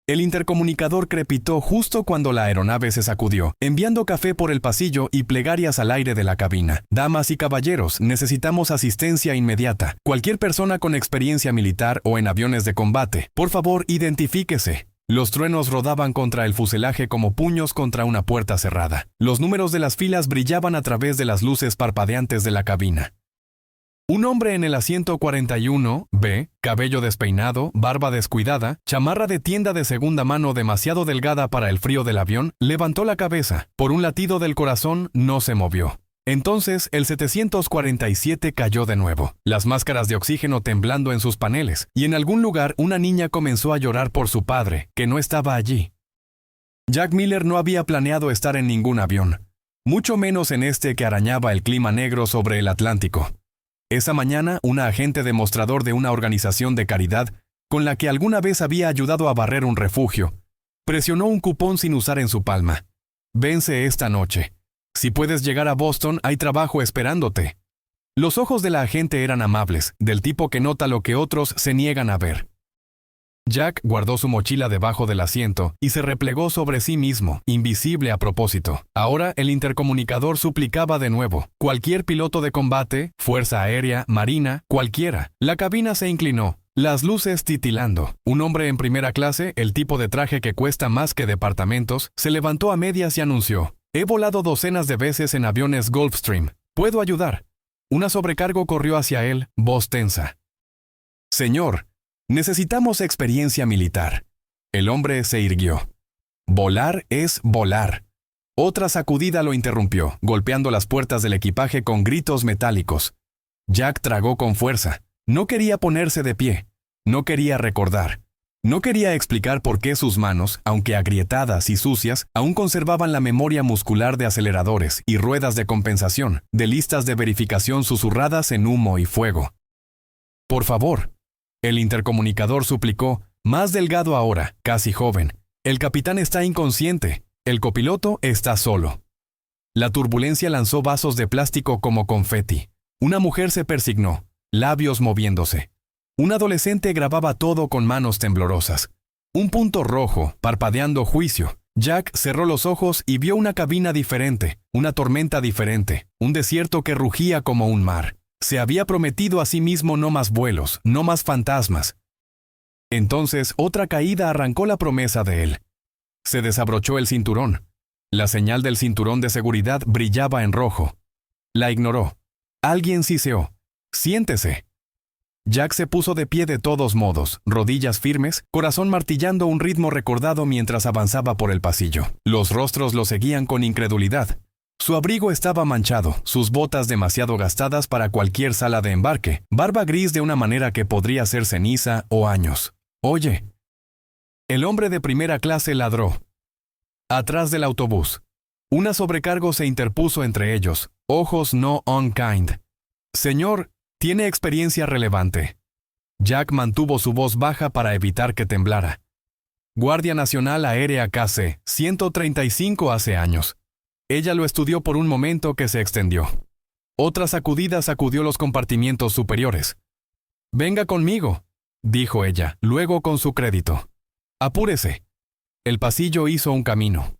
El intercomunicador crepitó justo cuando la aeronave se sacudió, enviando café por el pasillo y plegarias al aire de la cabina. Damas y caballeros, necesitamos asistencia inmediata. Cualquier persona con experiencia militar o en aviones de combate, por favor, identifíquese. Los truenos rodaban contra el fuselaje como puños contra una puerta cerrada. Los números de las filas brillaban a través de las luces parpadeantes de la cabina. Un hombre en el asiento 41B, cabello despeinado, barba descuidada, chamarra de tienda de segunda mano demasiado delgada para el frío del avión, levantó la cabeza. Por un latido del corazón, no se movió. Entonces, el 747 cayó de nuevo, las máscaras de oxígeno temblando en sus paneles, y en algún lugar una niña comenzó a llorar por su padre, que no estaba allí. Jack Miller no había planeado estar en ningún avión, mucho menos en este que arañaba el clima negro sobre el Atlántico. Esa mañana, una agente demostrador de una organización de caridad, con la que alguna vez había ayudado a barrer un refugio, presionó un cupón sin usar en su palma. Vence esta noche. Si puedes llegar a Boston, hay trabajo esperándote. Los ojos de la agente eran amables, del tipo que nota lo que otros se niegan a ver. Jack guardó su mochila debajo del asiento y se replegó sobre sí mismo, invisible a propósito. Ahora el intercomunicador suplicaba de nuevo. Cualquier piloto de combate, fuerza aérea, marina, cualquiera. La cabina se inclinó, las luces titilando. Un hombre en primera clase, el tipo de traje que cuesta más que departamentos, se levantó a medias y anunció: «He volado docenas de veces en aviones Gulfstream. ¿Puedo ayudar?» Una sobrecargo corrió hacia él, voz tensa. «Señor, necesitamos experiencia militar». El hombre se irguió. «Volar es volar». Otra sacudida lo interrumpió, golpeando las puertas del equipaje con gritos metálicos. Jack tragó con fuerza. No quería ponerse de pie. No quería recordar. No quería explicar por qué sus manos, aunque agrietadas y sucias, aún conservaban la memoria muscular de aceleradores y ruedas de compensación, de listas de verificación susurradas en humo y fuego. «Por favor». El intercomunicador suplicó, más delgado ahora, casi joven. «El capitán está inconsciente. El copiloto está solo». La turbulencia lanzó vasos de plástico como confeti. Una mujer se persignó, labios moviéndose. Un adolescente grababa todo con manos temblorosas. Un punto rojo, parpadeando juicio. Jack cerró los ojos y vio una cabina diferente, una tormenta diferente, un desierto que rugía como un mar. Se había prometido a sí mismo no más vuelos, no más fantasmas. Entonces otra caída arrancó la promesa de él. Se desabrochó el cinturón. La señal del cinturón de seguridad brillaba en rojo. La ignoró. Alguien siseó: «Siéntese». Jack se puso de pie de todos modos, rodillas firmes, corazón martillando un ritmo recordado mientras avanzaba por el pasillo. Los rostros lo seguían con incredulidad. Su abrigo estaba manchado, sus botas demasiado gastadas para cualquier sala de embarque, barba gris de una manera que podría ser ceniza o años. «Oye». El hombre de primera clase ladró. Atrás del autobús. Una sobrecargo se interpuso entre ellos, ojos no unkind. «Señor, tiene experiencia relevante». Jack mantuvo su voz baja para evitar que temblara. «Guardia Nacional Aérea KC, 135 hace años». Ella lo estudió por un momento que se extendió. Otra sacudida sacudió los compartimientos superiores. «Venga conmigo», dijo ella, luego con su crédito. «Apúrese». El pasillo hizo un camino.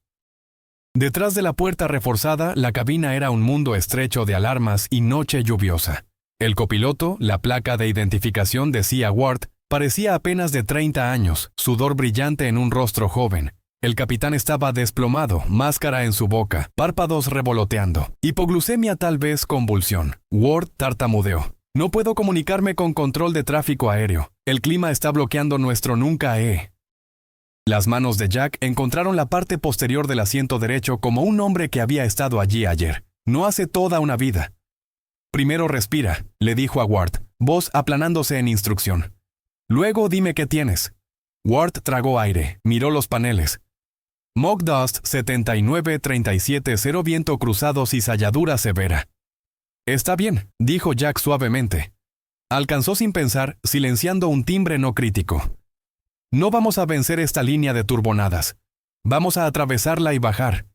Detrás de la puerta reforzada, la cabina era un mundo estrecho de alarmas y noche lluviosa. El copiloto, la placa de identificación decía Ward, parecía apenas de 30 años, sudor brillante en un rostro joven. El capitán estaba desplomado, máscara en su boca, párpados revoloteando. Hipoglucemia, tal vez convulsión. Ward tartamudeó. «No puedo comunicarme con control de tráfico aéreo. El clima está bloqueando nuestro nunca he». Las manos de Jack encontraron la parte posterior del asiento derecho como un hombre que había estado allí ayer. No hace toda una vida. «Primero respira», le dijo a Ward, voz aplanándose en instrucción. «Luego dime qué tienes». Ward tragó aire, miró los paneles. «Mock Dust 79-37-0 viento cruzado cizalladura severa». «Está bien», dijo Jack suavemente. Alcanzó sin pensar, silenciando un timbre no crítico. «No vamos a vencer esta línea de turbonadas. Vamos a atravesarla y bajar».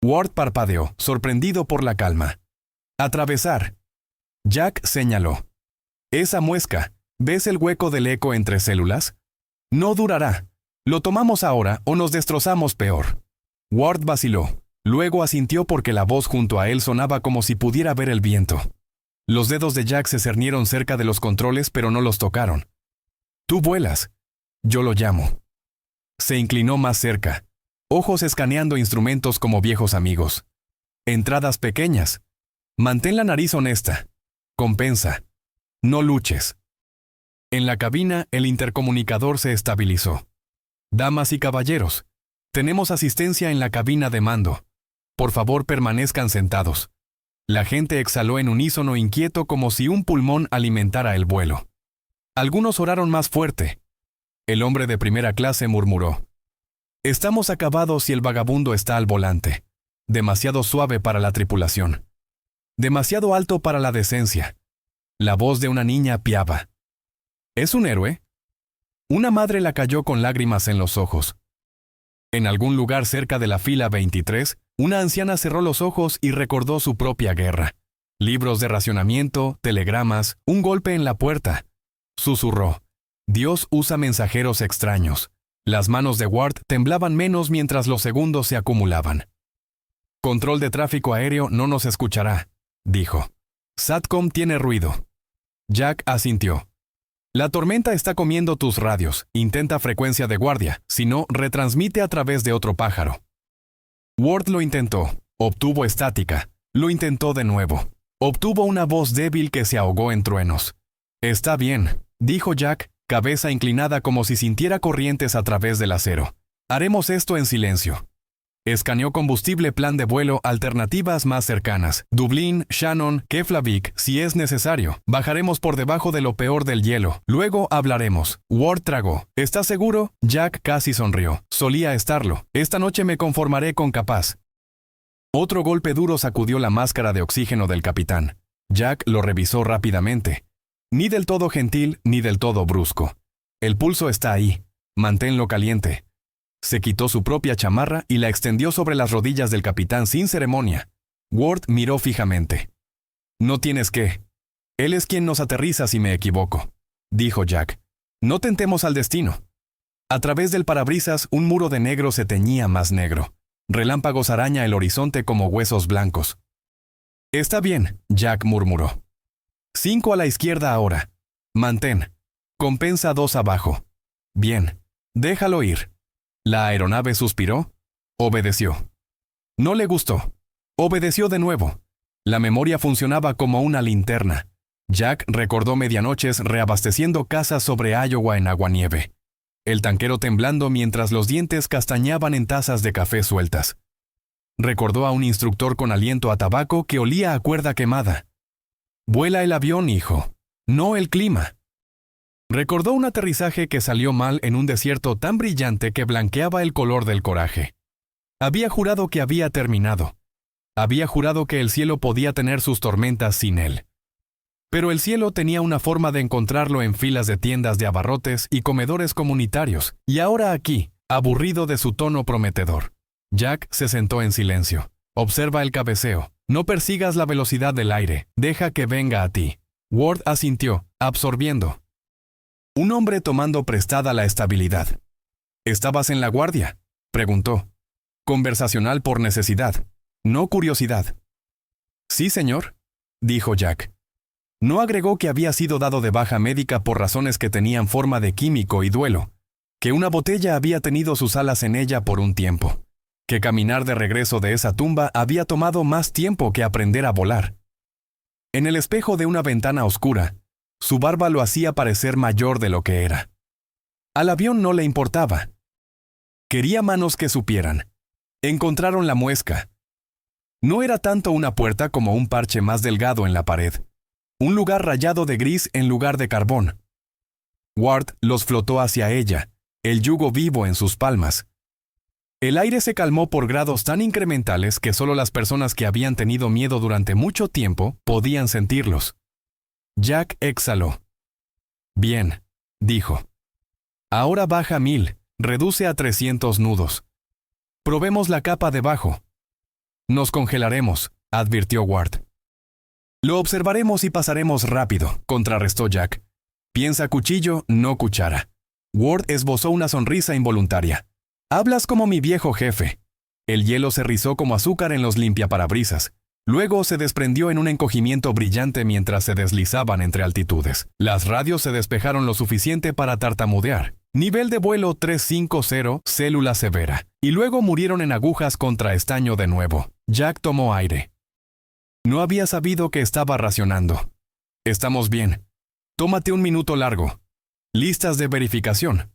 Ward parpadeó, sorprendido por la calma. «Atravesar». Jack señaló. «Esa muesca, ¿ves el hueco del eco entre células? No durará. Lo tomamos ahora o nos destrozamos peor. Ward vaciló. Luego asintió porque la voz junto a él sonaba como si pudiera ver el viento. Los dedos de Jack se cernieron cerca de los controles pero no los tocaron. Tú vuelas. Yo lo llamo. Se inclinó más cerca, ojos escaneando instrumentos como viejos amigos. Entradas pequeñas. Mantén la nariz honesta. Compensa. No luches. En la cabina, el intercomunicador se estabilizó. Damas y caballeros, tenemos asistencia en la cabina de mando. Por favor, permanezcan sentados. La gente exhaló en unísono inquieto como si un pulmón alimentara el vuelo. Algunos oraron más fuerte. El hombre de primera clase murmuró. Estamos acabados y el vagabundo está al volante. Demasiado suave para la tripulación. Demasiado alto para la decencia. La voz de una niña piaba. ¿Es un héroe? Una madre la cayó con lágrimas en los ojos. En algún lugar cerca de la fila 23, una anciana cerró los ojos y recordó su propia guerra. Libros de racionamiento, telegramas, un golpe en la puerta. Susurró. Dios usa mensajeros extraños. Las manos de Ward temblaban menos mientras los segundos se acumulaban. Control de tráfico aéreo no nos escuchará, dijo. SATCOM tiene ruido. Jack asintió. La tormenta está comiendo tus radios. Intenta frecuencia de guardia, si no, retransmite a través de otro pájaro. Ward lo intentó. Obtuvo estática. Lo intentó de nuevo. Obtuvo una voz débil que se ahogó en truenos. Está bien, dijo Jack, cabeza inclinada como si sintiera corrientes a través del acero. Haremos esto en silencio. Escaneó combustible, plan de vuelo, alternativas más cercanas. Dublín, Shannon, Keflavik, si es necesario. Bajaremos por debajo de lo peor del hielo. Luego hablaremos. Ward tragó. ¿Estás seguro? Jack casi sonrió. Solía estarlo. Esta noche me conformaré con capaz. Otro golpe duro sacudió la máscara de oxígeno del capitán. Jack lo revisó rápidamente. Ni del todo gentil, ni del todo brusco. El pulso está ahí. Manténlo caliente. Se quitó su propia chamarra y la extendió sobre las rodillas del capitán sin ceremonia. Ward miró fijamente. No tienes que. Él es quien nos aterriza si me equivoco, dijo Jack. No tentemos al destino. A través del parabrisas un muro de negro se teñía más negro. Relámpagos araña el horizonte como huesos blancos. Está bien, Jack murmuró. 5 a la izquierda ahora. Mantén. Compensa 2 abajo. Bien. Déjalo ir. La aeronave suspiró. Obedeció. No le gustó. Obedeció de nuevo. La memoria funcionaba como una linterna. Jack recordó medianoches reabasteciendo casas sobre Iowa en aguanieve. El tanquero temblando mientras los dientes castañaban en tazas de café sueltas. Recordó a un instructor con aliento a tabaco que olía a cuerda quemada. Vuela el avión, hijo. No el clima. Recordó un aterrizaje que salió mal en un desierto tan brillante que blanqueaba el color del coraje. Había jurado que había terminado. Había jurado que el cielo podía tener sus tormentas sin él. Pero el cielo tenía una forma de encontrarlo en filas de tiendas de abarrotes y comedores comunitarios, y ahora aquí, aburrido de su tono prometedor. Jack se sentó en silencio. Observa el cabeceo. No persigas la velocidad del aire. Deja que venga a ti. Ward asintió, absorbiendo. Un hombre tomando prestada la estabilidad. ¿Estabas en la guardia?, preguntó. Conversacional por necesidad, no curiosidad. Sí, señor, dijo Jack. No agregó que había sido dado de baja médica por razones que tenían forma de químico y duelo, que una botella había tenido sus alas en ella por un tiempo, que caminar de regreso de esa tumba había tomado más tiempo que aprender a volar. En el espejo de una ventana oscura, su barba lo hacía parecer mayor de lo que era. Al avión no le importaba. Quería manos que supieran. Encontraron la muesca. No era tanto una puerta como un parche más delgado en la pared. Un lugar rayado de gris en lugar de carbón. Ward los flotó hacia ella, el yugo vivo en sus palmas. El aire se calmó por grados tan incrementales que solo las personas que habían tenido miedo durante mucho tiempo podían sentirlos. Jack exhaló. Bien, dijo. Ahora baja 1000, reduce a 300 nudos. Probemos la capa debajo. Nos congelaremos, advirtió Ward. Lo observaremos y pasaremos rápido, contrarrestó Jack. Piensa cuchillo, no cuchara. Ward esbozó una sonrisa involuntaria. «Hablas como mi viejo jefe». El hielo se rizó como azúcar en los limpiaparabrisas. Luego se desprendió en un encogimiento brillante mientras se deslizaban entre altitudes. Las radios se despejaron lo suficiente para tartamudear. Nivel de vuelo 350, célula severa. Y luego murieron en agujas contra estaño de nuevo. Jack tomó aire. No había sabido que estaba racionando. «Estamos bien. Tómate un minuto largo. Listas de verificación».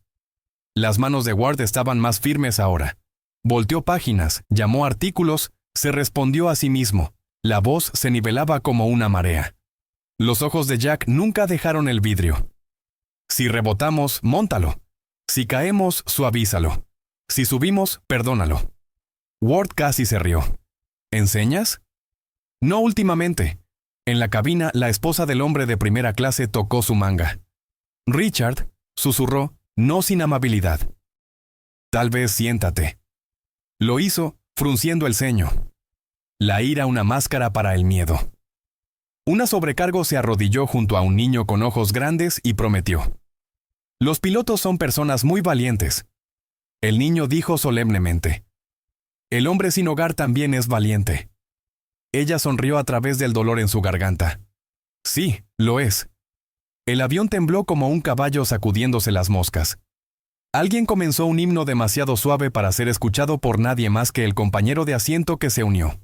Las manos de Ward estaban más firmes ahora. Volteó páginas, llamó artículos, se respondió a sí mismo. La voz se nivelaba como una marea. Los ojos de Jack nunca dejaron el vidrio. «Si rebotamos, móntalo. Si caemos, suavízalo. Si subimos, perdónalo». Ward casi se rió. «¿Enseñas?» «No últimamente». En la cabina, la esposa del hombre de primera clase tocó su manga. «Richard», susurró, no sin amabilidad. «Tal vez siéntate». Lo hizo, frunciendo el ceño. La ira una máscara para el miedo. Una sobrecargo se arrodilló junto a un niño con ojos grandes y prometió. «Los pilotos son personas muy valientes». El niño dijo solemnemente. «El hombre sin hogar también es valiente». Ella sonrió a través del dolor en su garganta. «Sí, lo es». El avión tembló como un caballo sacudiéndose las moscas. Alguien comenzó un himno demasiado suave para ser escuchado por nadie más que el compañero de asiento que se unió.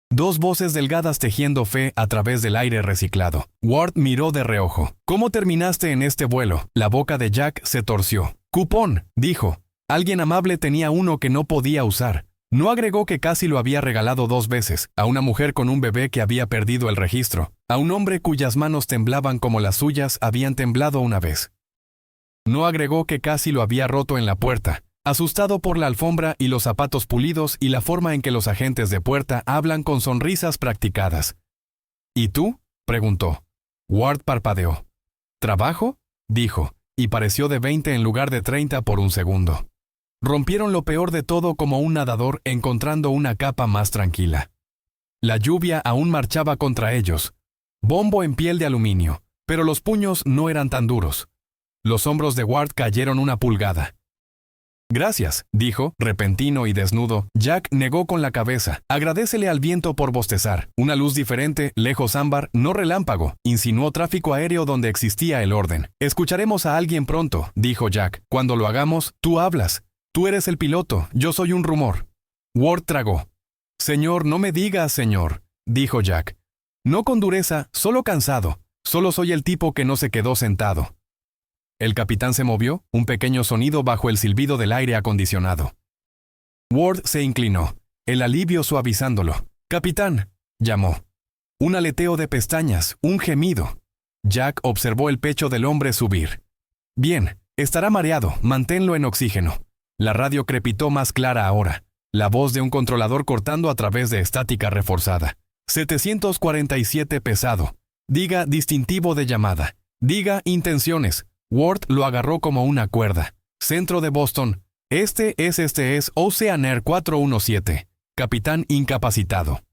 Dos voces delgadas tejiendo fe a través del aire reciclado. Ward miró de reojo. «¿Cómo terminaste en este vuelo?» La boca de Jack se torció. «Cupón», dijo. Alguien amable tenía uno que no podía usar. No agregó que casi lo había regalado 2 veces, a una mujer con un bebé que había perdido el registro, a un hombre cuyas manos temblaban como las suyas habían temblado una vez. No agregó que casi lo había roto en la puerta, asustado por la alfombra y los zapatos pulidos y la forma en que los agentes de puerta hablan con sonrisas practicadas. «¿Y tú?», preguntó. Ward parpadeó. «¿Trabajo?», dijo, y pareció de 20 en lugar de 30 por un segundo. Rompieron lo peor de todo como un nadador encontrando una capa más tranquila. La lluvia aún marchaba contra ellos. Bombo en piel de aluminio, pero los puños no eran tan duros. Los hombros de Ward cayeron una pulgada. «Gracias», dijo, repentino y desnudo. Jack negó con la cabeza. «Agradécele al viento por bostezar». Una luz diferente, lejos ámbar, no relámpago, insinuó tráfico aéreo donde existía el orden. «Escucharemos a alguien pronto», dijo Jack. «Cuando lo hagamos, tú hablas. Tú eres el piloto, yo soy un rumor». Ward tragó. «Señor, no me diga señor», dijo Jack. «No con dureza, solo cansado. Solo soy el tipo que no se quedó sentado». El capitán se movió, un pequeño sonido bajo el silbido del aire acondicionado. Ward se inclinó, el alivio suavizándolo. «Capitán», llamó. Un aleteo de pestañas, un gemido. Jack observó el pecho del hombre subir. «Bien, estará mareado, manténlo en oxígeno». La radio crepitó más clara ahora, la voz de un controlador cortando a través de estática reforzada. 747 pesado. Diga distintivo de llamada. Diga intenciones. Ward lo agarró como una cuerda. Centro de Boston. Este es Ocean Air 417. Capitán incapacitado.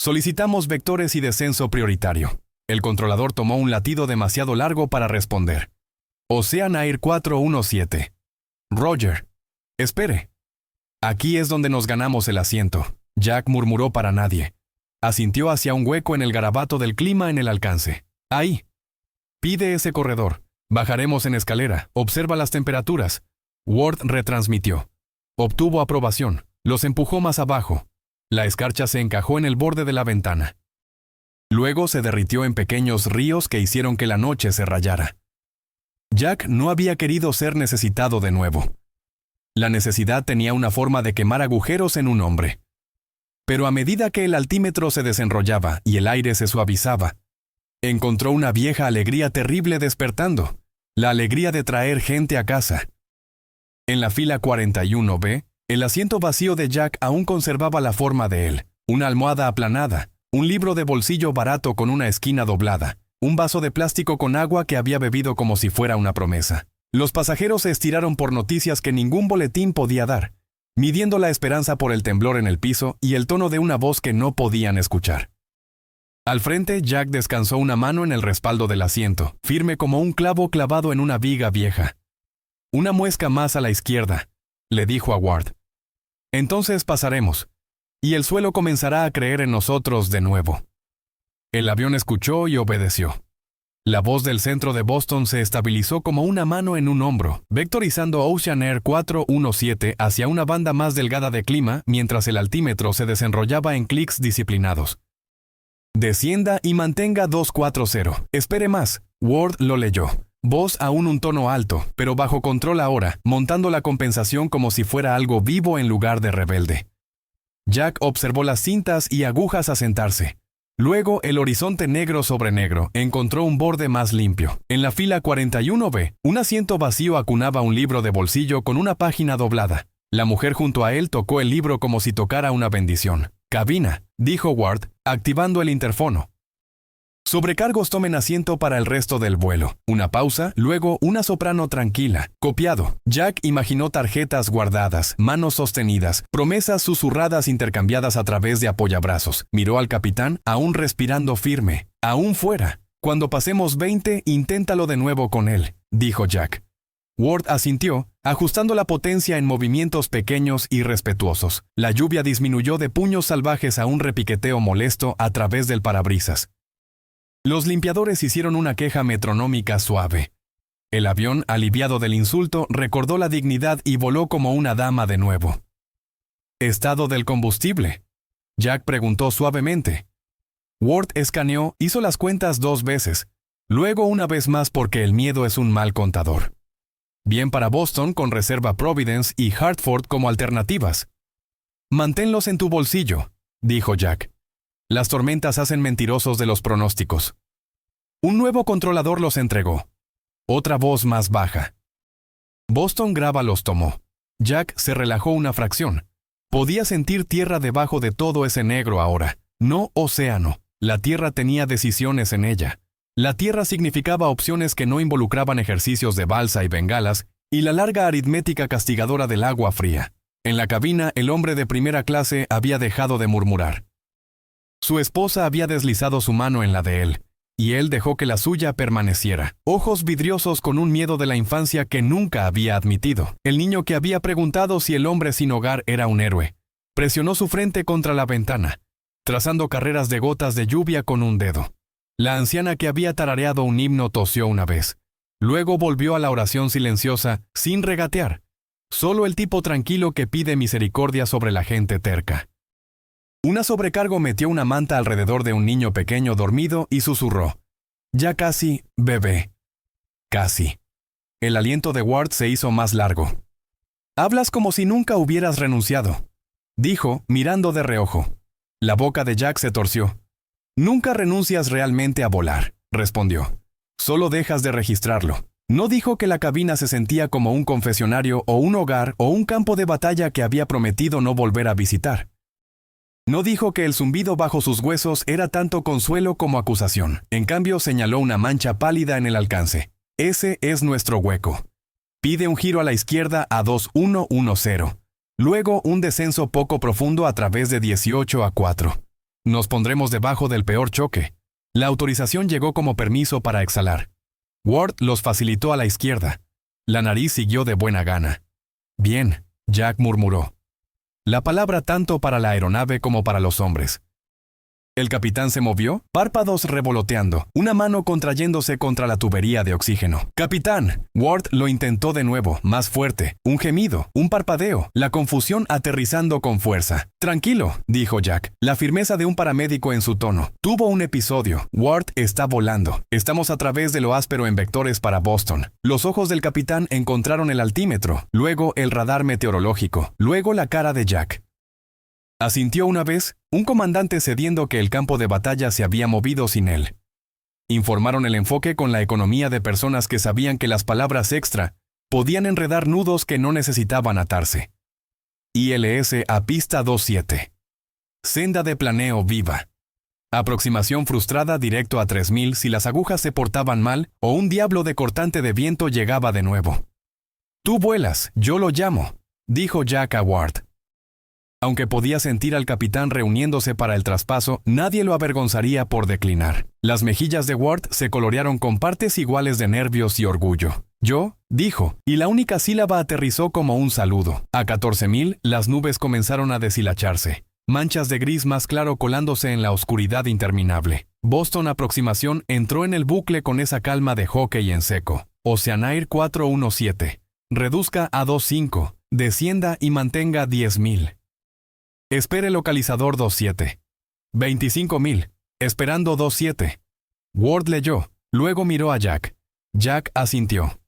Solicitamos vectores y descenso prioritario. El controlador tomó un latido demasiado largo para responder. Ocean Air 417. Roger. Espere. Aquí es donde nos ganamos el asiento. Jack murmuró para nadie. Asintió hacia un hueco en el garabato del clima en el alcance. Ahí. Pide ese corredor. Bajaremos en escalera. Observa las temperaturas. Ward retransmitió. Obtuvo aprobación. Los empujó más abajo. La escarcha se encajó en el borde de la ventana. Luego se derritió en pequeños ríos que hicieron que la noche se rayara. Jack no había querido ser necesitado de nuevo. La necesidad tenía una forma de quemar agujeros en un hombre. Pero a medida que el altímetro se desenrollaba y el aire se suavizaba, encontró una vieja alegría terrible despertando, la alegría de traer gente a casa. En la fila 41B, el asiento vacío de Jack aún conservaba la forma de él, una almohada aplanada, un libro de bolsillo barato con una esquina doblada, un vaso de plástico con agua que había bebido como si fuera una promesa. Los pasajeros se estiraron por noticias que ningún boletín podía dar, midiendo la esperanza por el temblor en el piso y el tono de una voz que no podían escuchar. Al frente, Jack descansó una mano en el respaldo del asiento, firme como un clavo clavado en una viga vieja. Una muesca más a la izquierda, le dijo a Ward. Entonces pasaremos, y el suelo comenzará a creer en nosotros de nuevo. El avión escuchó y obedeció. La voz del centro de Boston se estabilizó como una mano en un hombro, vectorizando Ocean Air 417 hacia una banda más delgada de clima mientras el altímetro se desenrollaba en clics disciplinados. Descienda y mantenga 240. Espere más. Ward lo leyó. Voz aún un tono alto, pero bajo control ahora, montando la compensación como si fuera algo vivo en lugar de rebelde. Jack observó las cintas y agujas asentarse. Luego, el horizonte negro sobre negro encontró un borde más limpio. En la fila 41B, un asiento vacío acunaba un libro de bolsillo con una página doblada. La mujer junto a él tocó el libro como si tocara una bendición. «Cabina», dijo Ward, activando el interfono. «Sobrecargos tomen asiento para el resto del vuelo». Una pausa, luego una soprano tranquila. «Copiado». Jack imaginó tarjetas guardadas, manos sostenidas, promesas susurradas intercambiadas a través de apoyabrazos. Miró al capitán, aún respirando firme. «Aún fuera. Cuando pasemos 20, inténtalo de nuevo con él», dijo Jack. Ward asintió, ajustando la potencia en movimientos pequeños y respetuosos. La lluvia disminuyó de puños salvajes a un repiqueteo molesto a través del parabrisas. Los limpiadores hicieron una queja metronómica suave. El avión, aliviado del insulto, recordó la dignidad y voló como una dama de nuevo. «¿Estado del combustible?», Jack preguntó suavemente. Ward escaneó, hizo las cuentas 2 veces, luego una vez más porque el miedo es un mal contador. «Bien para Boston con reserva Providence y Hartford como alternativas». «Manténlos en tu bolsillo», dijo Jack. «Las tormentas hacen mentirosos de los pronósticos». Un nuevo controlador los entregó. Otra voz más baja. Boston Grava los tomó. Jack se relajó una fracción. Podía sentir tierra debajo de todo ese negro ahora. No océano. La tierra tenía decisiones en ella. La tierra significaba opciones que no involucraban ejercicios de balsa y bengalas y la larga aritmética castigadora del agua fría. En la cabina, el hombre de primera clase había dejado de murmurar. Su esposa había deslizado su mano en la de él, y él dejó que la suya permaneciera. Ojos vidriosos con un miedo de la infancia que nunca había admitido. El niño que había preguntado si el hombre sin hogar era un héroe. Presionó su frente contra la ventana, trazando carreras de gotas de lluvia con un dedo. La anciana que había tarareado un himno tosió una vez. Luego volvió a la oración silenciosa, sin regatear. Solo el tipo tranquilo que pide misericordia sobre la gente terca. Una sobrecargo metió una manta alrededor de un niño pequeño dormido y susurró. «Ya casi, bebé». Casi. El aliento de Ward se hizo más largo. «Hablas como si nunca hubieras renunciado», dijo, mirando de reojo. La boca de Jack se torció. «Nunca renuncias realmente a volar», respondió. «Solo dejas de registrarlo». No dijo que la cabina se sentía como un confesionario o un hogar o un campo de batalla que había prometido no volver a visitar. No dijo que el zumbido bajo sus huesos era tanto consuelo como acusación. En cambio, señaló una mancha pálida en el alcance. «Ese es nuestro hueco». Pide un giro a la izquierda a 2110. Luego un descenso poco profundo a través de 18 a 4. Nos pondremos debajo del peor choque. La autorización llegó como permiso para exhalar. Ward los facilitó a la izquierda. La nariz siguió de buena gana. «Bien», Jack murmuró. La palabra tanto para la aeronave como para los hombres. El capitán se movió, párpados revoloteando, una mano contrayéndose contra la tubería de oxígeno. «¡Capitán!» Ward lo intentó de nuevo, más fuerte. Un gemido, un parpadeo, la confusión aterrizando con fuerza. «Tranquilo», dijo Jack, la firmeza de un paramédico en su tono. «Tuvo un episodio. Ward está volando. Estamos a través de lo áspero en vectores para Boston». Los ojos del capitán encontraron el altímetro, luego el radar meteorológico, luego la cara de Jack. Asintió una vez, un comandante cediendo que el campo de batalla se había movido sin él. Informaron el enfoque con la economía de personas que sabían que las palabras extra podían enredar nudos que no necesitaban atarse. ILS a pista 27. Senda de planeo viva. Aproximación frustrada directo a 3000 si las agujas se portaban mal o un diablo de cortante de viento llegaba de nuevo. «Tú vuelas, yo lo llamo», dijo Jack a Ward. Aunque podía sentir al capitán reuniéndose para el traspaso, nadie lo avergonzaría por declinar. Las mejillas de Ward se colorearon con partes iguales de nervios y orgullo. Yo, dijo, y la única sílaba aterrizó como un saludo. A 14.000, las nubes comenzaron a deshilacharse. Manchas de gris más claro colándose en la oscuridad interminable. Boston Aproximación entró en el bucle con esa calma de hockey en seco. Oceanair 417. Reduzca a 25. Descienda y mantenga 10.000. Espere localizador 27. 25.000. Esperando 27. Ward leyó. Luego miró a Jack. Jack asintió.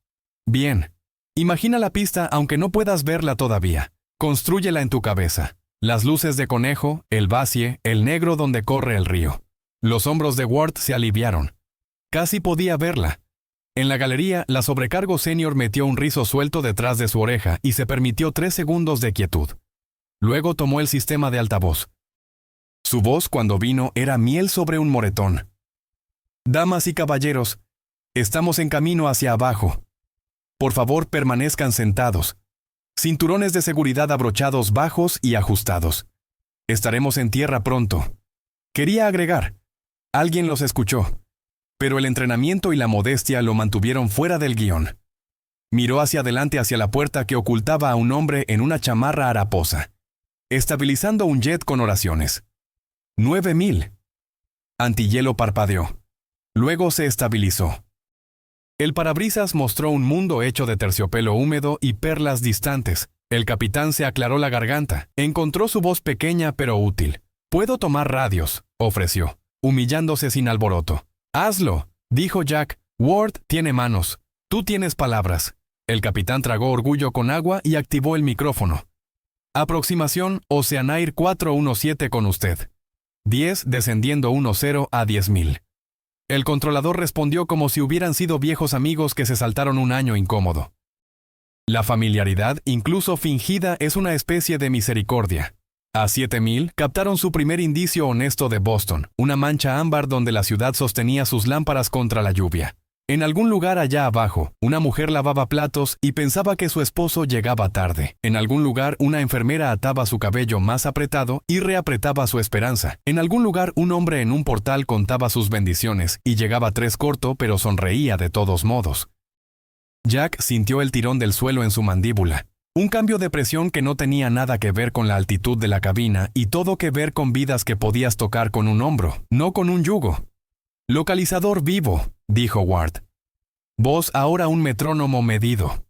Bien. Imagina la pista aunque no puedas verla todavía. Constrúyela en tu cabeza. Las luces de conejo, el vacie, el negro donde corre el río. Los hombros de Ward se aliviaron. Casi podía verla. En la galería, la sobrecargo senior metió un rizo suelto detrás de su oreja y se permitió 3 segundos de quietud. Luego tomó el sistema de altavoz. Su voz cuando vino era miel sobre un moretón. Damas y caballeros, estamos en camino hacia abajo. Por favor, permanezcan sentados. Cinturones de seguridad abrochados bajos y ajustados. Estaremos en tierra pronto. Quería agregar. Alguien los escuchó. Pero el entrenamiento y la modestia lo mantuvieron fuera del guión. Miró hacia adelante hacia la puerta que ocultaba a un hombre en una chamarra haraposa, estabilizando un jet con oraciones. 9.000. Antihielo parpadeó. Luego se estabilizó. El parabrisas mostró un mundo hecho de terciopelo húmedo y perlas distantes. El capitán se aclaró la garganta. Encontró su voz pequeña pero útil. «Puedo tomar radios», ofreció, humillándose sin alboroto. «Hazlo», dijo Jack. «Ward tiene manos. Tú tienes palabras». El capitán tragó orgullo con agua y activó el micrófono. «Aproximación Oceanair 417 con usted. 10 descendiendo 10 a 10.000». El controlador respondió como si hubieran sido viejos amigos que se saltaron un año incómodo. La familiaridad, incluso fingida, es una especie de misericordia. A 7.000, captaron su primer indicio honesto de Boston, una mancha ámbar donde la ciudad sostenía sus lámparas contra la lluvia. En algún lugar allá abajo, una mujer lavaba platos y pensaba que su esposo llegaba tarde. En algún lugar, una enfermera ataba su cabello más apretado y reapretaba su esperanza. En algún lugar, un hombre en un portal contaba sus bendiciones y llegaba 3 corto, pero sonreía de todos modos. Jack sintió el tirón del suelo en su mandíbula. Un cambio de presión que no tenía nada que ver con la altitud de la cabina y todo que ver con vidas que podías tocar con un hombro, no con un yugo. «Localizador vivo», dijo Ward. Voz ahora un metrónomo medido.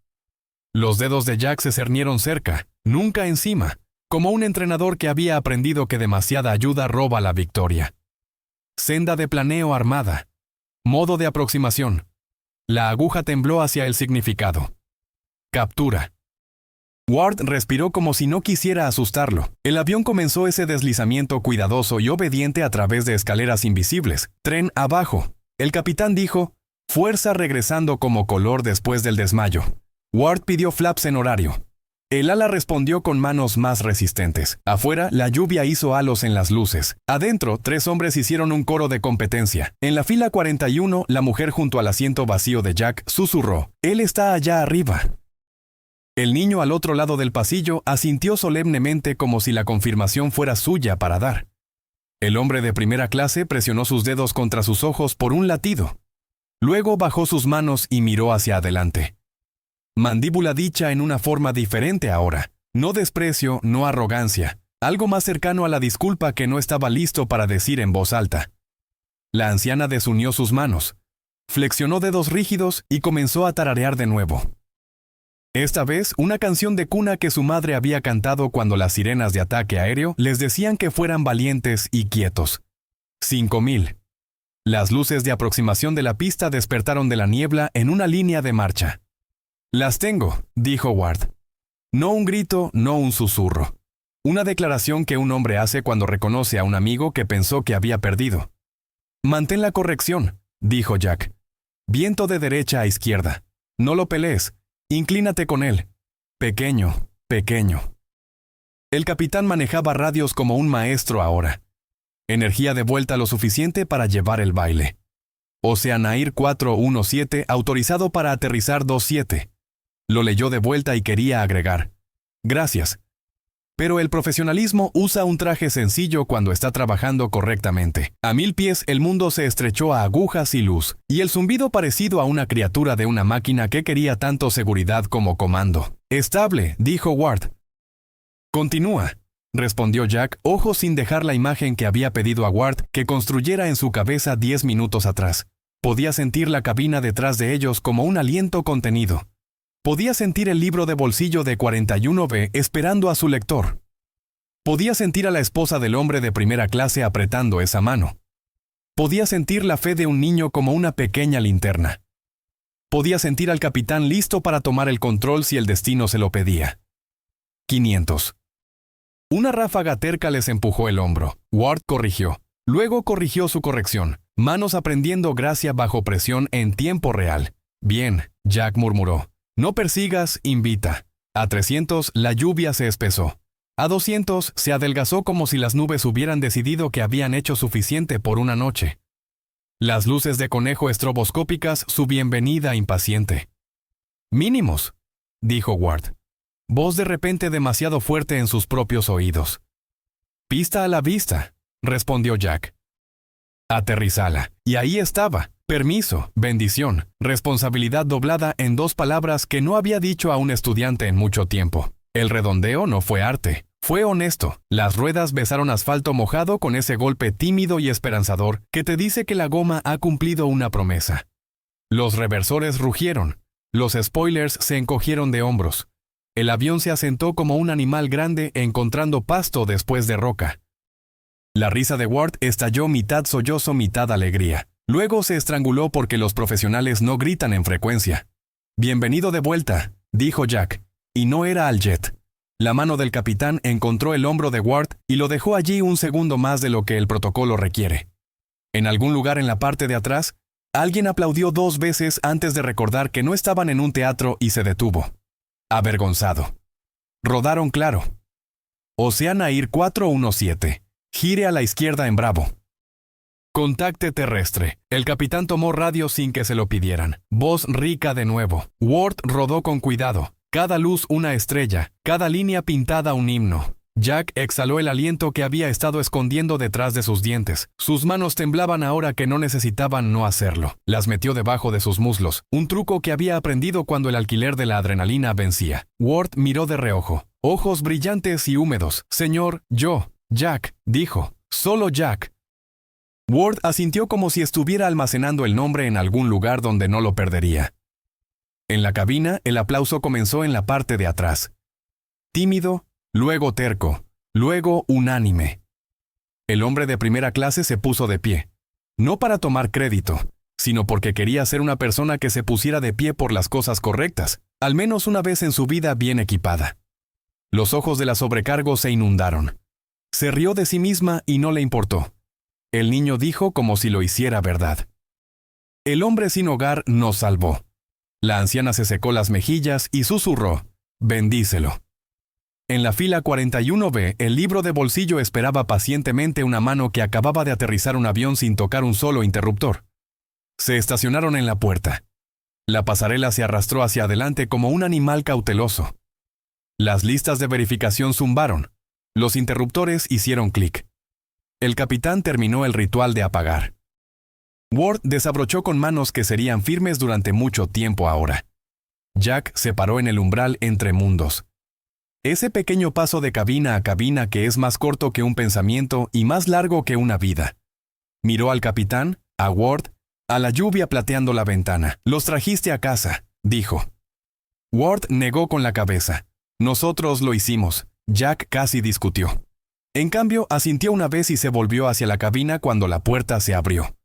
Los dedos de Jack se cernieron cerca, nunca encima, como un entrenador que había aprendido que demasiada ayuda roba la victoria. Senda de planeo armada. Modo de aproximación. La aguja tembló hacia el significado. Captura. Ward respiró como si no quisiera asustarlo. El avión comenzó ese deslizamiento cuidadoso y obediente a través de escaleras invisibles. Tren abajo. El capitán dijo, fuerza regresando como color después del desmayo. Ward pidió flaps en horario. El ala respondió con manos más resistentes. Afuera, la lluvia hizo halos en las luces. Adentro, 3 hombres hicieron un coro de competencia. En la fila 41, la mujer junto al asiento vacío de Jack susurró, «Él está allá arriba». El niño al otro lado del pasillo asintió solemnemente como si la confirmación fuera suya para dar. El hombre de primera clase presionó sus dedos contra sus ojos por un latido. Luego bajó sus manos y miró hacia adelante. Mandíbula dicha en una forma diferente ahora. No desprecio, no arrogancia. Algo más cercano a la disculpa que no estaba listo para decir en voz alta. La anciana desunió sus manos. Flexionó dedos rígidos y comenzó a tararear de nuevo. Esta vez, una canción de cuna que su madre había cantado cuando las sirenas de ataque aéreo les decían que fueran valientes y quietos. 5.000. Las luces de aproximación de la pista despertaron de la niebla en una línea de marcha. «Las tengo», dijo Ward. No un grito, no un susurro. Una declaración que un hombre hace cuando reconoce a un amigo que pensó que había perdido. «Mantén la corrección», dijo Jack. «Viento de derecha a izquierda. No lo pelees. Inclínate con él. Pequeño, pequeño». El capitán manejaba radios como un maestro ahora. Energía de vuelta lo suficiente para llevar el baile. Oceanair 417 autorizado para aterrizar 27. Lo leyó de vuelta y quería agregar. «Gracias». Pero el profesionalismo usa un traje sencillo cuando está trabajando correctamente. A 1000 pies el mundo se estrechó a agujas y luz, y el zumbido parecido a una criatura de una máquina que quería tanto seguridad como comando. «Estable», dijo Ward. «Continúa», respondió Jack, ojo sin dejar la imagen que había pedido a Ward que construyera en su cabeza 10 minutos atrás. Podía sentir la cabina detrás de ellos como un aliento contenido. Podía sentir el libro de bolsillo de 41B esperando a su lector. Podía sentir a la esposa del hombre de primera clase apretando esa mano. Podía sentir la fe de un niño como una pequeña linterna. Podía sentir al capitán listo para tomar el control si el destino se lo pedía. 500. Una ráfaga terca les empujó el hombro. Ward corrigió. Luego corrigió su corrección. Manos aprendiendo gracia bajo presión en tiempo real. «Bien», Jack murmuró. «No persigas, invita». A 300, la lluvia se espesó. A 200, se adelgazó como si las nubes hubieran decidido que habían hecho suficiente por una noche. Las luces de conejo estroboscópicas, su bienvenida impaciente. «Mínimos», dijo Ward. Voz de repente demasiado fuerte en sus propios oídos. «Pista a la vista», respondió Jack. «Aterrizala». Y ahí estaba. Permiso, bendición, responsabilidad doblada en 2 palabras que no había dicho a un estudiante en mucho tiempo. El redondeo no fue arte, fue honesto. Las ruedas besaron asfalto mojado con ese golpe tímido y esperanzador que te dice que la goma ha cumplido una promesa. Los reversores rugieron. Los spoilers se encogieron de hombros. El avión se asentó como un animal grande encontrando pasto después de roca. La risa de Ward estalló mitad sollozo, mitad alegría. Luego se estranguló porque los profesionales no gritan en frecuencia. «Bienvenido de vuelta», dijo Jack, y no era al jet. La mano del capitán encontró el hombro de Ward y lo dejó allí un segundo más de lo que el protocolo requiere. En algún lugar en la parte de atrás, alguien aplaudió 2 veces antes de recordar que no estaban en un teatro y se detuvo. Avergonzado. Rodaron claro. Oceanair 417. Gire a la izquierda en Bravo. Contacte terrestre. El capitán tomó radio sin que se lo pidieran. Voz rica de nuevo. Ward rodó con cuidado. Cada luz una estrella, cada línea pintada un himno. Jack exhaló el aliento que había estado escondiendo detrás de sus dientes. Sus manos temblaban ahora que no necesitaban no hacerlo. Las metió debajo de sus muslos, un truco que había aprendido cuando el alquiler de la adrenalina vencía. Ward miró de reojo. Ojos brillantes y húmedos. «Señor, Jack», dijo. «Solo Jack». Ward asintió como si estuviera almacenando el nombre en algún lugar donde no lo perdería. En la cabina, el aplauso comenzó en la parte de atrás. Tímido, luego terco, luego unánime. El hombre de primera clase se puso de pie. No para tomar crédito, sino porque quería ser una persona que se pusiera de pie por las cosas correctas, al menos una vez en su vida bien equipada. Los ojos de la sobrecargo se inundaron. Se rió de sí misma y no le importó. El niño dijo como si lo hiciera verdad. «El hombre sin hogar nos salvó». La anciana se secó las mejillas y susurró: «Bendícelo». En la fila 41B, el libro de bolsillo esperaba pacientemente una mano que acababa de aterrizar un avión sin tocar un solo interruptor. Se estacionaron en la puerta. La pasarela se arrastró hacia adelante como un animal cauteloso. Las listas de verificación zumbaron. Los interruptores hicieron clic. El capitán terminó el ritual de apagar. Ward desabrochó con manos que serían firmes durante mucho tiempo ahora. Jack se paró en el umbral entre mundos. Ese pequeño paso de cabina a cabina que es más corto que un pensamiento y más largo que una vida. Miró al capitán, a Ward, a la lluvia plateando la ventana. «Los trajiste a casa», dijo. Ward negó con la cabeza. «Nosotros lo hicimos». Jack casi discutió. En cambio, asintió una vez y se volvió hacia la cabina cuando la puerta se abrió.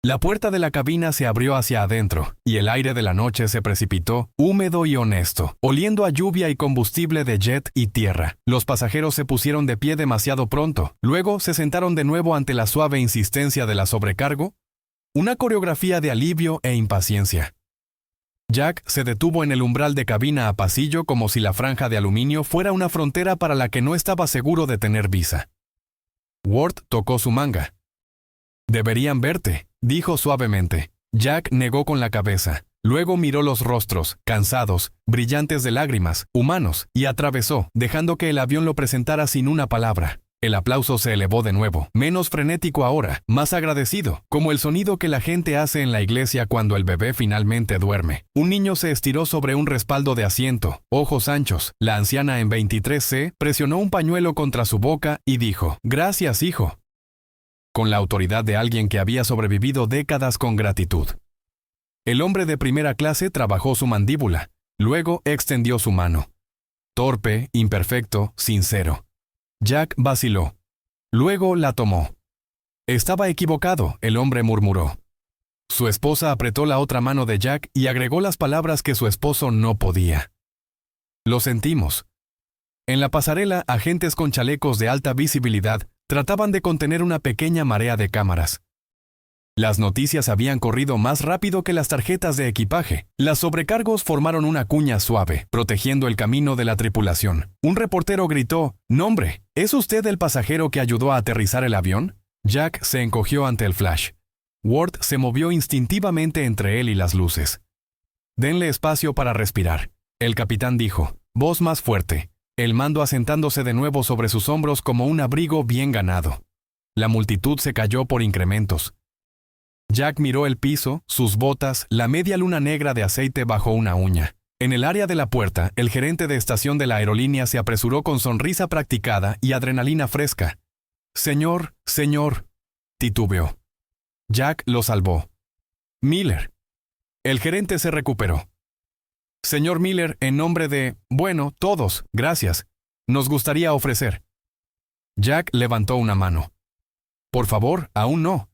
La puerta de la cabina se abrió hacia adentro, y el aire de la noche se precipitó, húmedo y honesto, oliendo a lluvia y combustible de jet y tierra. Los pasajeros se pusieron de pie demasiado pronto, luego se sentaron de nuevo ante la suave insistencia de la sobrecargo, una coreografía de alivio e impaciencia. Jack se detuvo en el umbral de cabina a pasillo como si la franja de aluminio fuera una frontera para la que no estaba seguro de tener visa. Ward tocó su manga. «Deberían verte», dijo suavemente. Jack negó con la cabeza. Luego miró los rostros, cansados, brillantes de lágrimas, humanos, y atravesó, dejando que el avión lo presentara sin una palabra. El aplauso se elevó de nuevo, menos frenético ahora, más agradecido, como el sonido que la gente hace en la iglesia cuando el bebé finalmente duerme. Un niño se estiró sobre un respaldo de asiento, ojos anchos. La anciana en 23C presionó un pañuelo contra su boca y dijo, «Gracias, hijo», con la autoridad de alguien que había sobrevivido décadas con gratitud. El hombre de primera clase trabajó su mandíbula, luego extendió su mano. Torpe, imperfecto, sincero. Jack vaciló. Luego la tomó. Estaba equivocado, el hombre murmuró. Su esposa apretó la otra mano de Jack y agregó las palabras que su esposo no podía. Lo sentimos. En la pasarela, agentes con chalecos de alta visibilidad trataban de contener una pequeña marea de cámaras. Las noticias habían corrido más rápido que las tarjetas de equipaje. Las sobrecargos formaron una cuña suave, protegiendo el camino de la tripulación. Un reportero gritó, «¡Nombre! ¿Es usted el pasajero que ayudó a aterrizar el avión?» Jack se encogió ante el flash. Ward se movió instintivamente entre él y las luces. «Denle espacio para respirar», el capitán dijo, voz más fuerte, el mando asentándose de nuevo sobre sus hombros como un abrigo bien ganado. La multitud se cayó por incrementos. Jack miró el piso, sus botas, la media luna negra de aceite bajo una uña. En el área de la puerta, el gerente de estación de la aerolínea se apresuró con sonrisa practicada y adrenalina fresca. «Señor, titubeó. Jack lo salvó. «Miller». El gerente se recuperó. «Señor Miller, en nombre de, todos, gracias. Nos gustaría ofrecer». Jack levantó una mano. «Por favor, aún no».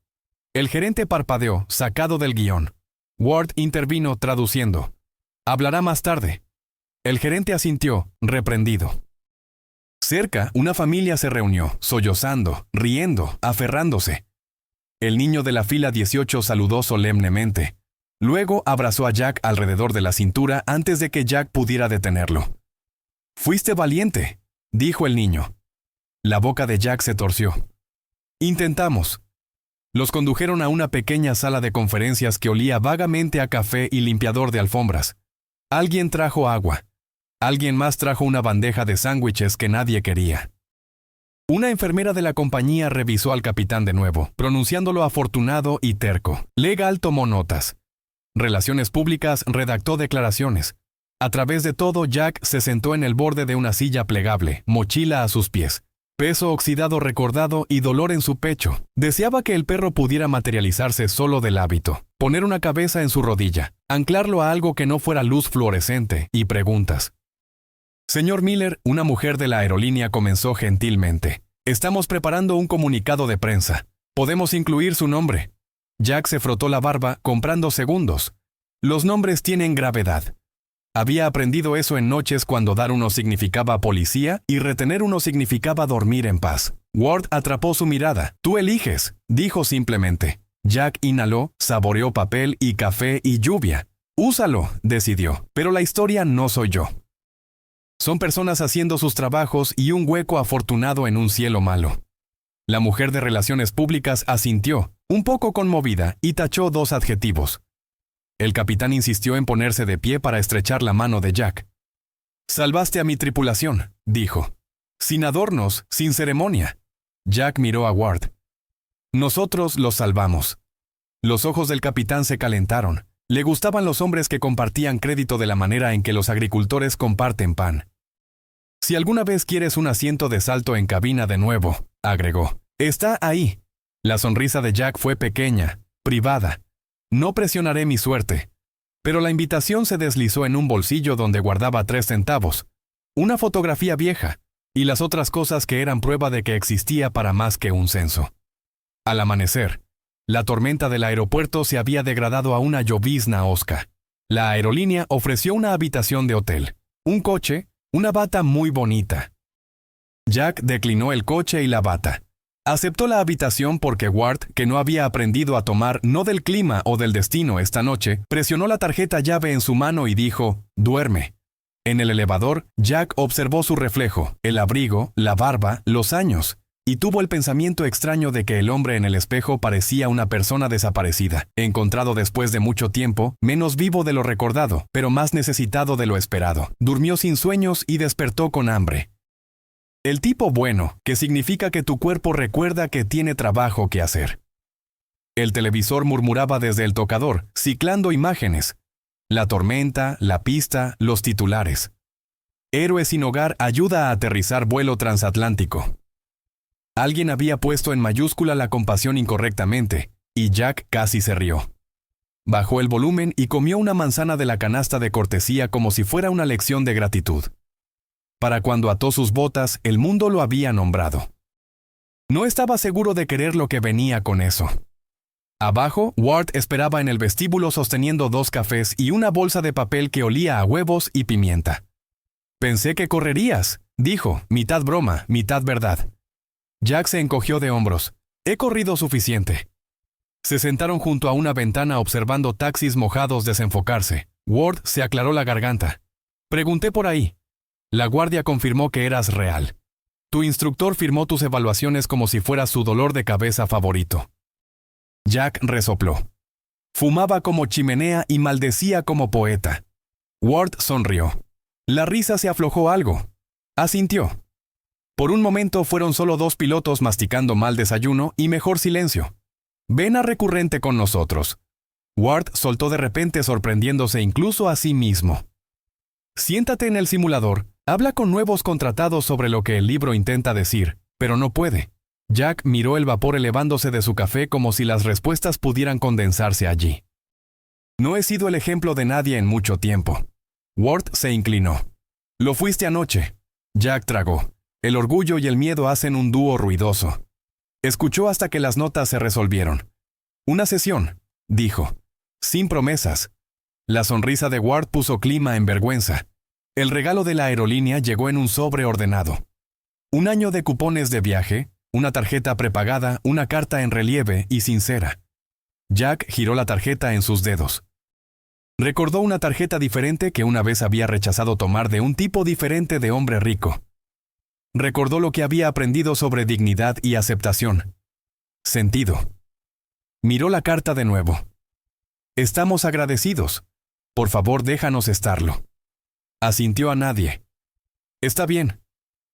El gerente parpadeó, sacado del guión. Ward intervino traduciendo. «Hablará más tarde». El gerente asintió, reprendido. Cerca, una familia se reunió, sollozando, riendo, aferrándose. El niño de la fila 18 saludó solemnemente. Luego abrazó a Jack alrededor de la cintura antes de que Jack pudiera detenerlo. «Fuiste valiente», dijo el niño. La boca de Jack se torció. «Intentamos». Los condujeron a una pequeña sala de conferencias que olía vagamente a café y limpiador de alfombras. Alguien trajo agua. Alguien más trajo una bandeja de sándwiches que nadie quería. Una enfermera de la compañía revisó al capitán de nuevo, pronunciándolo afortunado y terco. Legal tomó notas. Relaciones Públicas redactó declaraciones. A través de todo, Jack se sentó en el borde de una silla plegable, mochila a sus pies. Peso oxidado recordado y dolor en su pecho. Deseaba que el perro pudiera materializarse solo del hábito, poner una cabeza en su rodilla, anclarlo a algo que no fuera luz fluorescente y preguntas. «Señor Miller», una mujer de la aerolínea comenzó gentilmente. «Estamos preparando un comunicado de prensa. Podemos incluir su nombre». Jack se frotó la barba, comprando segundos. Los nombres tienen gravedad. Había aprendido eso en noches cuando dar uno significaba policía y retener uno significaba dormir en paz. Ward atrapó su mirada. «Tú eliges», dijo simplemente. Jack inhaló, saboreó papel y café y lluvia. «Úsalo», decidió. «Pero la historia no soy yo. Son personas haciendo sus trabajos y un hueco afortunado en un cielo malo». La mujer de Relaciones Públicas asintió, un poco conmovida, y tachó 2 adjetivos. El capitán insistió en ponerse de pie para estrechar la mano de Jack. «Salvaste a mi tripulación», dijo. «Sin adornos, sin ceremonia». Jack miró a Ward. «Nosotros los salvamos». Los ojos del capitán se calentaron. Le gustaban los hombres que compartían crédito de la manera en que los agricultores comparten pan. «Si alguna vez quieres un asiento de salto en cabina de nuevo», agregó, «está ahí». La sonrisa de Jack fue pequeña, privada. «No presionaré mi suerte». Pero la invitación se deslizó en un bolsillo donde guardaba 3 centavos, una fotografía vieja, y las otras cosas que eran prueba de que existía para más que un censo. Al amanecer, la tormenta del aeropuerto se había degradado a una llovizna hosca. La aerolínea ofreció una habitación de hotel, un coche, una bata muy bonita. Jack declinó el coche y la bata. Aceptó la habitación porque Ward, que no había aprendido a tomar no del clima o del destino esta noche, presionó la tarjeta llave en su mano y dijo, «Duerme». En el elevador, Jack observó su reflejo, el abrigo, la barba, los años. y tuvo el pensamiento extraño de que el hombre en el espejo parecía una persona desaparecida, encontrado después de mucho tiempo, menos vivo de lo recordado, pero más necesitado de lo esperado. Durmió sin sueños y despertó con hambre. El tipo bueno, que significa que tu cuerpo recuerda que tiene trabajo que hacer. El televisor murmuraba desde el tocador, ciclando imágenes. La tormenta, la pista, los titulares. Héroe sin hogar ayuda a aterrizar vuelo transatlántico. Alguien había puesto en mayúscula la compasión incorrectamente, y Jack casi se rió. Bajó el volumen y comió una manzana de la canasta de cortesía como si fuera una lección de gratitud. Para cuando ató sus botas, el mundo lo había nombrado. No estaba seguro de querer lo que venía con eso. Abajo, Ward esperaba en el vestíbulo sosteniendo 2 cafés y una bolsa de papel que olía a huevos y pimienta. «Pensé que correrías», dijo, mitad broma, mitad verdad. Jack se encogió de hombros. «He corrido suficiente». Se sentaron junto a una ventana observando taxis mojados desenfocarse. Ward se aclaró la garganta. «Pregunté por ahí. La guardia confirmó que eras real. Tu instructor firmó tus evaluaciones como si fuera su dolor de cabeza favorito». Jack resopló. Fumaba como chimenea y maldecía como poeta. Ward sonrió. La risa se aflojó algo. Asintió. Por un momento fueron solo 2 pilotos masticando mal desayuno y mejor silencio. «Ven a recurrente con nosotros». Ward soltó de repente sorprendiéndose incluso a sí mismo. «Siéntate en el simulador, habla con nuevos contratados sobre lo que el libro intenta decir, pero no puede». Jack miró el vapor elevándose de su café como si las respuestas pudieran condensarse allí. «No he sido el ejemplo de nadie en mucho tiempo». Ward se inclinó. «Lo fuiste anoche». Jack tragó. El orgullo y el miedo hacen un dúo ruidoso. Escuchó hasta que las notas se resolvieron. «Una sesión», dijo. «Sin promesas». La sonrisa de Ward puso clima en vergüenza. El regalo de la aerolínea llegó en un sobre ordenado. 1 año de cupones de viaje, una tarjeta prepagada, una carta en relieve y sincera. Jack giró la tarjeta en sus dedos. Recordó una tarjeta diferente que una vez había rechazado tomar de un tipo diferente de hombre rico. Recordó lo que había aprendido sobre dignidad y aceptación. Sentido. Miró la carta de nuevo. «Estamos agradecidos. Por favor, déjanos estarlo». Asintió a nadie. «Está bien.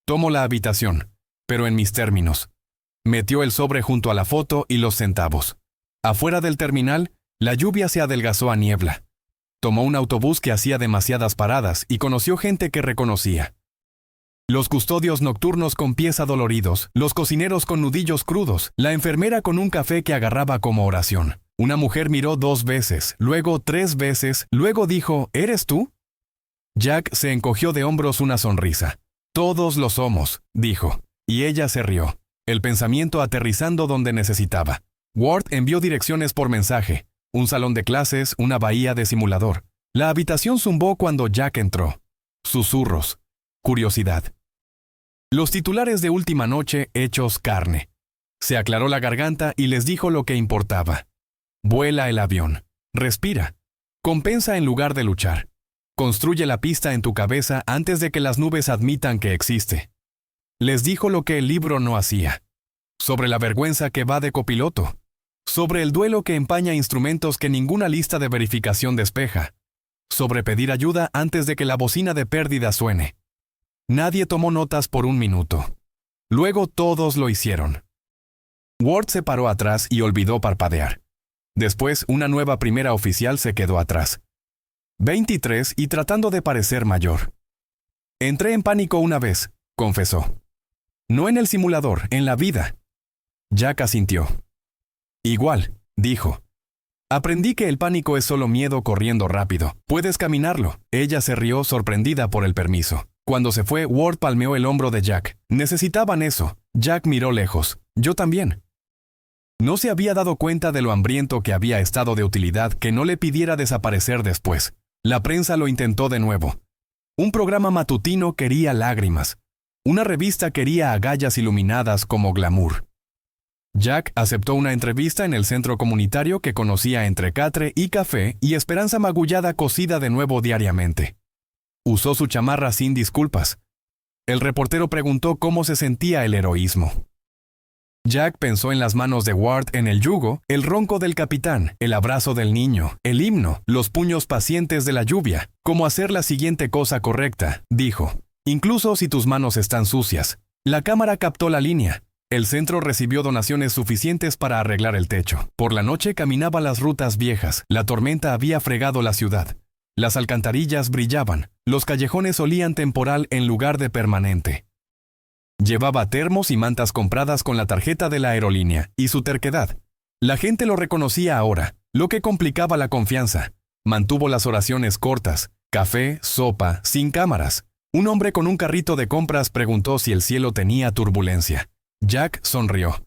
Tomo la habitación, pero en mis términos». Metió el sobre junto a la foto y los centavos. Afuera del terminal, la lluvia se adelgazó a niebla. Tomó un autobús que hacía demasiadas paradas y conoció gente que reconocía. Los custodios nocturnos con pies adoloridos, los cocineros con nudillos crudos, la enfermera con un café que agarraba como oración. Una mujer miró 2 veces, luego 3 veces, luego dijo, «¿Eres tú?». Jack se encogió de hombros una sonrisa. «Todos lo somos», dijo, y ella se rió, el pensamiento aterrizando donde necesitaba. Ward envió direcciones por mensaje, un salón de clases, una bahía de simulador. La habitación zumbó cuando Jack entró. Susurros. Curiosidad. Los titulares de última noche hechos carne. Se aclaró la garganta y les dijo lo que importaba. Vuela el avión. Respira. Compensa en lugar de luchar. Construye la pista en tu cabeza antes de que las nubes admitan que existe. Les dijo lo que el libro no hacía. Sobre la vergüenza que va de copiloto. Sobre el duelo que empaña instrumentos que ninguna lista de verificación despeja. Sobre pedir ayuda antes de que la bocina de pérdida suene. Nadie tomó notas por 1 minuto. Luego todos lo hicieron. Ward se paró atrás y olvidó parpadear. Después, una nueva primera oficial se quedó atrás. 23 y tratando de parecer mayor. Entré en pánico una vez, confesó. No en el simulador, en la vida. Jack asintió. Igual, dijo. Aprendí que el pánico es solo miedo corriendo rápido. Puedes caminarlo. Ella se rió sorprendida por el permiso. Cuando se fue, Ward palmeó el hombro de Jack. Necesitaban eso. Jack miró lejos. Yo también. No se había dado cuenta de lo hambriento que había estado de utilidad que no le pidiera desaparecer después. La prensa lo intentó de nuevo. Un programa matutino quería lágrimas. Una revista quería agallas iluminadas como glamour. Jack aceptó una entrevista en el centro comunitario que conocía entre catre y café y esperanza magullada cocida de nuevo diariamente. Usó su chamarra sin disculpas. El reportero preguntó cómo se sentía el heroísmo. Jack pensó en las manos de Ward en el yugo, el ronco del capitán, el abrazo del niño, el himno, los puños pacientes de la lluvia. Cómo hacer la siguiente cosa correcta, dijo. Incluso si tus manos están sucias. La cámara captó la línea. El centro recibió donaciones suficientes para arreglar el techo. Por la noche caminaba las rutas viejas. La tormenta había fregado la ciudad. Las alcantarillas brillaban. Los callejones olían temporal en lugar de permanente. Llevaba termos y mantas compradas con la tarjeta de la aerolínea, y su terquedad. La gente lo reconocía ahora, lo que complicaba la confianza. Mantuvo las oraciones cortas, café, sopa, sin cámaras. Un hombre con un carrito de compras preguntó si el cielo tenía turbulencia. Jack sonrió.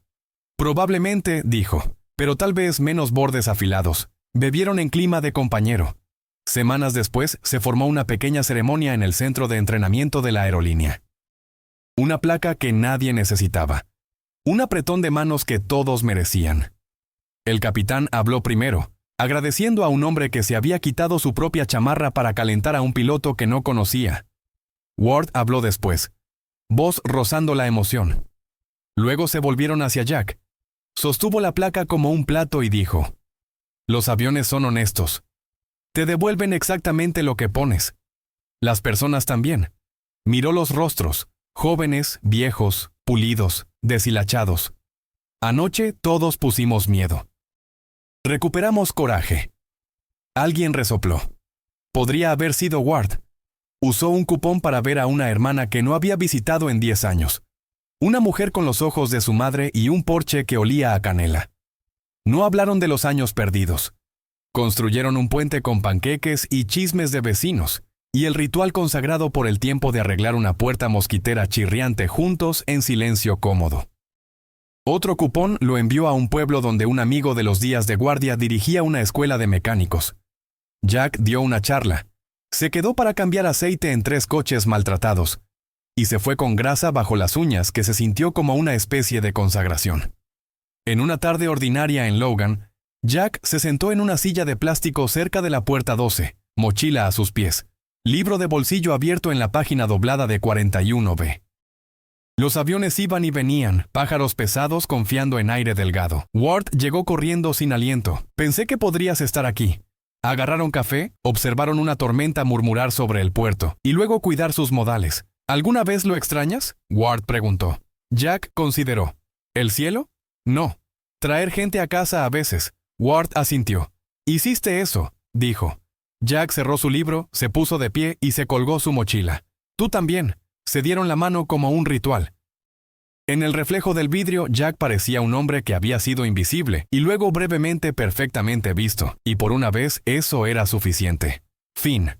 Probablemente, dijo, pero tal vez menos bordes afilados. Bebieron en clima de compañero. Semanas después, se formó una pequeña ceremonia en el centro de entrenamiento de la aerolínea. Una placa que nadie necesitaba. Un apretón de manos que todos merecían. El capitán habló primero, agradeciendo a un hombre que se había quitado su propia chamarra para calentar a un piloto que no conocía. Ward habló después, voz rozando la emoción. Luego se volvieron hacia Jack. Sostuvo la placa como un plato y dijo, «Los aviones son honestos. Te devuelven exactamente lo que pones. Las personas también». Miró los rostros. Jóvenes, viejos, pulidos, deshilachados. Anoche todos pusimos miedo. Recuperamos coraje. Alguien resopló. Podría haber sido Ward. Usó un cupón para ver a una hermana que no había visitado en 10 años. Una mujer con los ojos de su madre y un porche que olía a canela. No hablaron de los años perdidos. Construyeron un puente con panqueques y chismes de vecinos. Y el ritual consagrado por el tiempo de arreglar una puerta mosquitera chirriante juntos en silencio cómodo. Otro cupón lo envió a un pueblo donde un amigo de los días de guardia dirigía una escuela de mecánicos. Jack dio una charla. Se quedó para cambiar aceite en 3 coches maltratados. Y se fue con grasa bajo las uñas que se sintió como una especie de consagración. En una tarde ordinaria en Logan, Jack se sentó en una silla de plástico cerca de la puerta 12, mochila a sus pies. Libro de bolsillo abierto en la página doblada de 41B. Los aviones iban y venían, pájaros pesados confiando en aire delgado. Ward llegó corriendo sin aliento. Pensé que podrías estar aquí. Agarraron café, observaron una tormenta murmurar sobre el puerto, y luego cuidar sus modales. ¿Alguna vez lo extrañas? Ward preguntó. Jack consideró. ¿El cielo? No. Traer gente a casa a veces. Ward asintió. Hiciste eso, dijo. Jack cerró su libro, se puso de pie y se colgó su mochila. Tú también. Se dieron la mano como un ritual. En el reflejo del vidrio, Jack parecía un hombre que había sido invisible y luego brevemente perfectamente visto, y por una vez eso era suficiente. Fin.